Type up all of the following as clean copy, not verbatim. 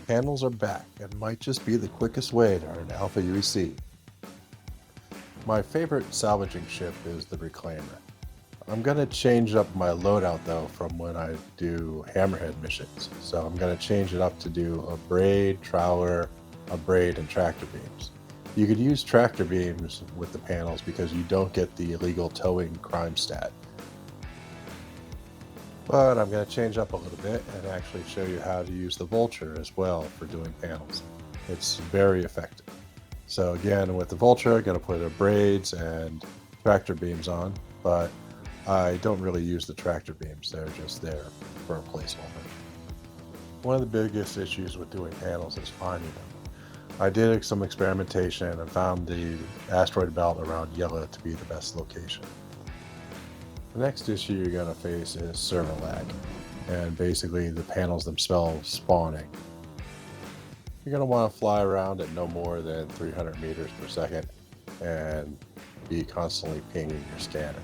Panels are back and might just be the quickest way to earn Alpha UEC. My favorite salvaging ship is the Reclaimer. I'm going to change up my loadout though from when I do Hammerhead missions. So I'm going to change it up to do a braid, trawler, a braid, and tractor beams. You could use tractor beams with the panels because you don't get the illegal towing crime stat. But I'm going to change up a little bit and actually show you how to use the Vulture as well for doing panels. It's very effective. So again, with the Vulture, I'm going to put a braids and tractor beams on, but I don't really use the tractor beams. They're just there for a placeholder. One of the biggest issues with doing panels is finding them. I did some experimentation and found the asteroid belt around Yela to be the best location. The next issue you're going to face is server lag, and basically the panels themselves spawning. You're going to want to fly around at no more than 300 meters per second and be constantly pinging your scanner.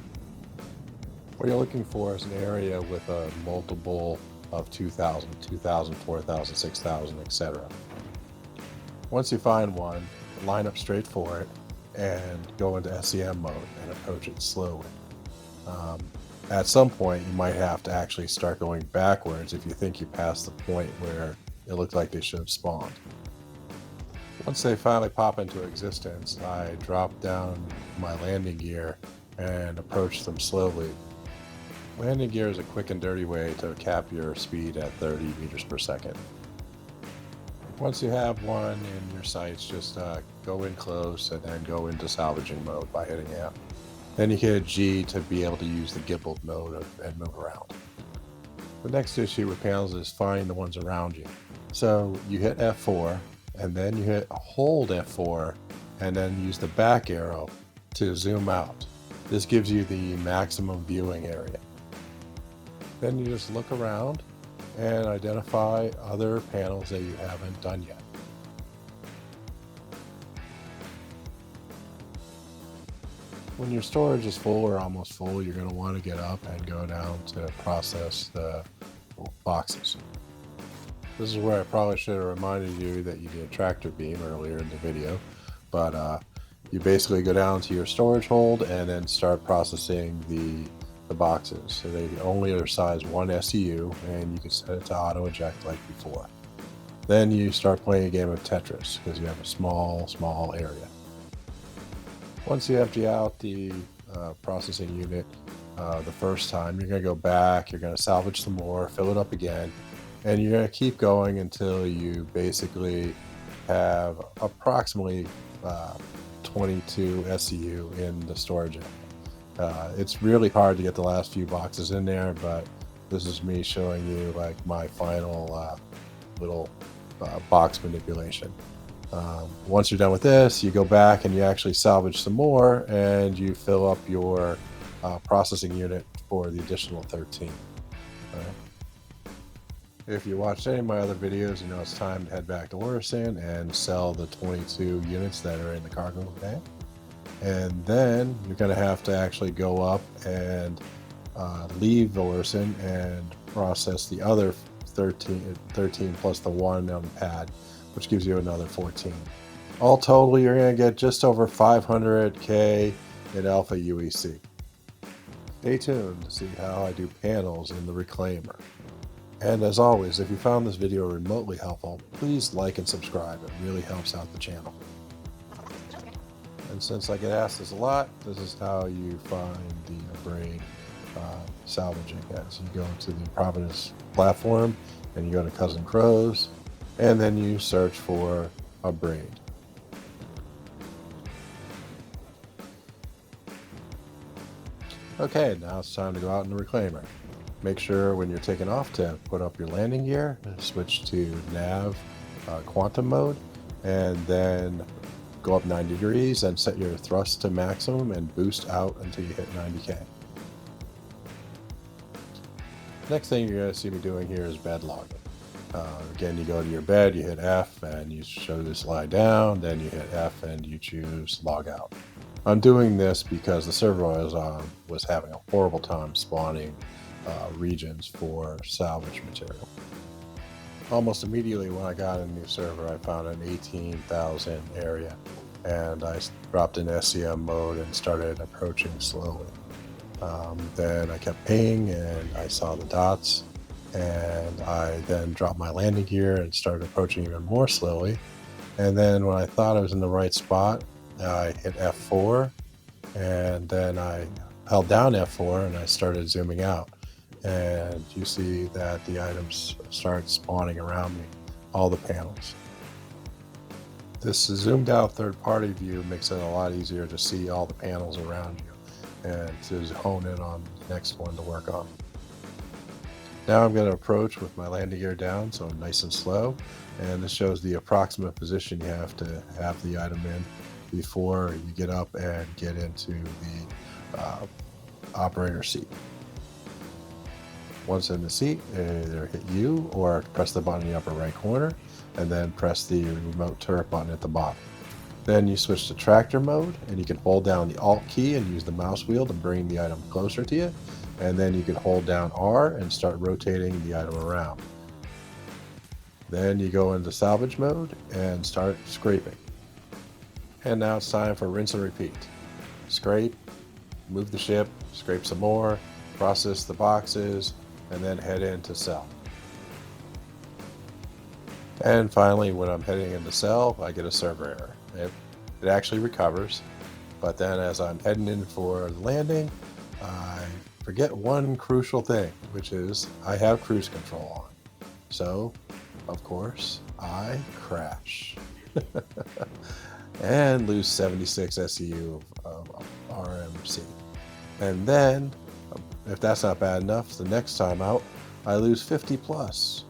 What you're looking for is an area with a multiple of 2,000, 2,000, 4,000, 6,000, etc. Once you find one, line up straight for it and go into SEM mode and approach it slowly. At some point, you might have to actually start going backwards if you think you passed the point where it looked like they should have spawned. Once they finally pop into existence, I drop down my landing gear and approach them slowly. Landing gear is a quick and dirty way to cap your speed at 30 meters per second. Once you have one in your sights, just go in close and then go into salvaging mode by hitting F. Then you hit G to be able to use the gimbaled mode and move around. The next issue with panels is finding the ones around you. So you hit F4 and then you hold F4 and then use the back arrow to zoom out. This gives you the maximum viewing area. Then you just look around and identify other panels that you haven't done yet. When your storage is full or almost full, you're going to want to get up and go down to process the boxes. This is where I probably should have reminded you that you did a tractor beam earlier in the video, but you basically go down to your storage hold and then start processing the boxes. So they only are size 1 SEU, and you can set it to auto eject like before. Then you start playing a game of Tetris because you have a small area. Once you empty out the processing unit the first time, you're going to go back, you're going to salvage some more, fill it up again, and you're going to keep going until you basically have approximately 22 SEU in the storage area. It's really hard to get the last few boxes in there, but this is me showing you like my final little box manipulation. Once you're done with this, you go back and you actually salvage some more and you fill up your processing unit for the additional 13. If you watched any of my other videos, you know it's time to head back to Orison and sell the 22 units that are in the cargo bay. And then you're going to have to actually go up and leave Orison and process the other 13 plus the one on the pad, which gives you another 14. All total, you're going to get just over 500k in Alpha UEC. Stay tuned to see how I do panels in the Reclaimer. And as always, if you found this video remotely helpful, please like and subscribe. It really helps out the channel. And since I get asked this a lot, this is how you find the braid salvaging. As you go to the Providence platform and you go to Cousin Crow's, and then you search for a braid. Okay, now it's time to go out in the Reclaimer. Make sure when you're taking off to put up your landing gear, switch to nav quantum mode, and then go up 90 degrees and set your thrust to maximum and boost out until you hit 90k. Next thing you're going to see me doing here is bed logging. Again, you go to your bed, you hit F and you show this lie down, then you hit F and you choose log out. I'm doing this because the server I was on was having a horrible time spawning regions for salvage material. Almost immediately when I got a new server, I found an 18,000 area, and I dropped in SCM mode and started approaching slowly. Then I kept pinging and I saw the dots, and I then dropped my landing gear and started approaching even more slowly. And then when I thought I was in the right spot, I hit F4, and then I held down F4 and I started zooming out. And you see that the items start spawning around me, all the panels. This zoomed out third party view makes it a lot easier to see all the panels around you and to hone in on the next one to work on. Now I'm going to approach with my landing gear down, so nice and slow, and this shows the approximate position you have to have the item in before you get up and get into the operator seat. Once in the seat, either hit U or press the button in the upper right corner, and then press the remote turret button at the bottom. Then you switch to tractor mode, and you can hold down the Alt key and use the mouse wheel to bring the item closer to you, and then you can hold down R and start rotating the item around. Then you go into salvage mode and start scraping. And now it's time for rinse and repeat. Scrape, move the ship, scrape some more, process the boxes, and then head in to sell. And finally, when I'm heading into sell, I get a server error. It actually recovers, but then as I'm heading in for the landing, I forget one crucial thing, which is I have cruise control on. So, of course, I crash and lose 76 SEU of RMC. And then, if that's not bad enough, the next time out, I lose 50 plus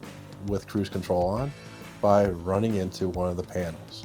with cruise control on by running into one of the panels.